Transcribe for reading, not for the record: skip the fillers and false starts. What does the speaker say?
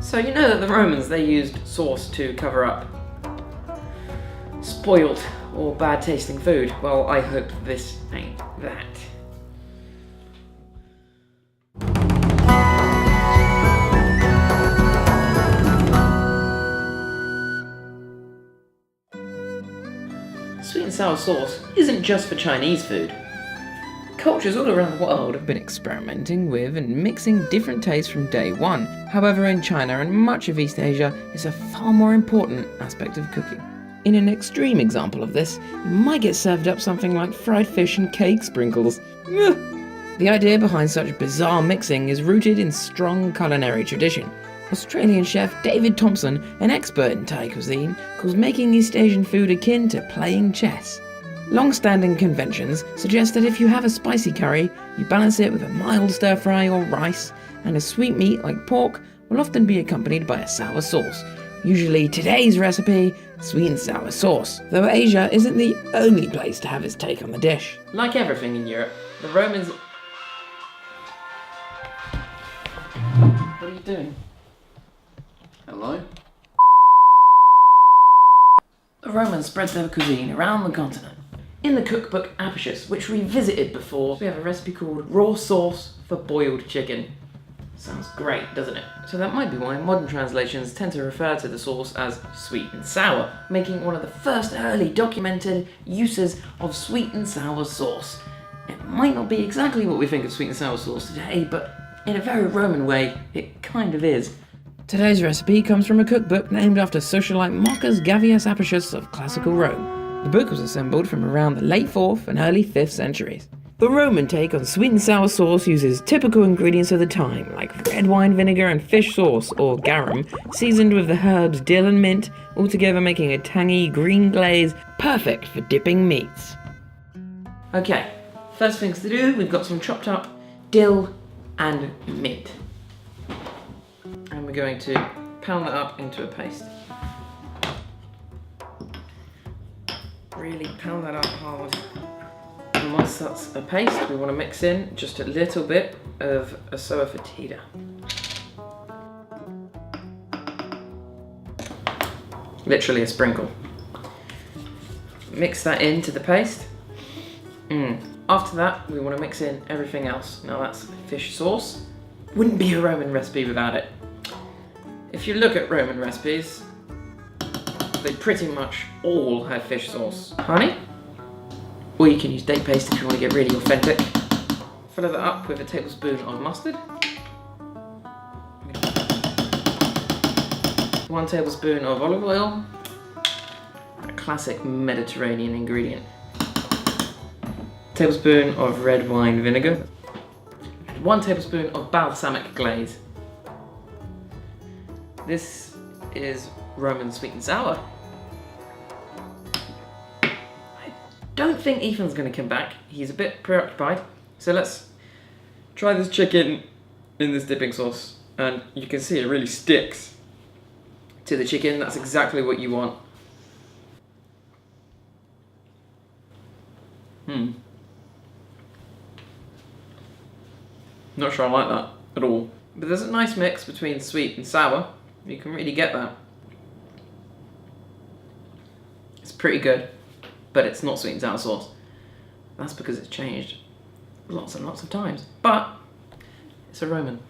So you know that the Romans, they used sauce to cover up spoiled or bad tasting food. Well, I hope this ain't that. Sweet and sour sauce isn't just for Chinese food. Cultures all around the world have been experimenting with and mixing different tastes from day one. However, in China and much of East Asia, it's a far more important aspect of cooking. In an extreme example of this, you might get served up something like fried fish and cake sprinkles. The idea behind such bizarre mixing is rooted in strong culinary tradition. Australian chef David Thompson, an expert in Thai cuisine, calls making East Asian food akin to playing chess. Long-standing conventions suggest that if you have a spicy curry, you balance it with a mild stir-fry or rice, and a sweet meat like pork will often be accompanied by a sour sauce. Usually today's recipe, sweet and sour sauce, though Asia isn't the only place to have its take on the dish. Like everything in Europe, the Romans... What are you doing? Hello? The Romans spread their cuisine around the continent. In the cookbook Apicius, which we visited before, we have a recipe called raw sauce for boiled chicken. Sounds great, doesn't it? So that might be why modern translations tend to refer to the sauce as sweet and sour, making one of the first early documented uses of sweet and sour sauce. It might not be exactly what we think of sweet and sour sauce today, but in a very Roman way, it kind of is. Today's recipe comes from a cookbook named after socialite Marcus Gavius Apicius of classical Rome. The book was assembled from around the late 4th and early 5th centuries. The Roman take on sweet and sour sauce uses typical ingredients of the time, like red wine vinegar and fish sauce, or garum, seasoned with the herbs dill and mint, altogether making a tangy green glaze perfect for dipping meats. Okay, first things to do, we've got some chopped up dill and mint. And we're going to pound that up into a paste. Really pound that up hard. And once that's a paste, we want to mix in just a little bit of soa fatida. Literally a sprinkle. Mix that into the paste. After that, we want to mix in everything else. Now that's fish sauce. Wouldn't be a Roman recipe without it. If you look at Roman recipes, they pretty much all have fish sauce. Honey, or you can use date paste if you want to get really authentic. Fill that up with a tablespoon of mustard. 1 tablespoon of olive oil, a classic Mediterranean ingredient. Tablespoon of red wine vinegar. 1 tablespoon of balsamic glaze. This is Roman sweet and sour. I don't think Ethan's going to come back. He's a bit preoccupied. So let's try this chicken in this dipping sauce. And you can see it really sticks to the chicken. That's exactly what you want. Not sure I like that at all. But there's a nice mix between sweet and sour. You can really get that. It's pretty good, but it's not sweet and sour sauce. That's because it's changed lots and lots of times. But it's a Roman.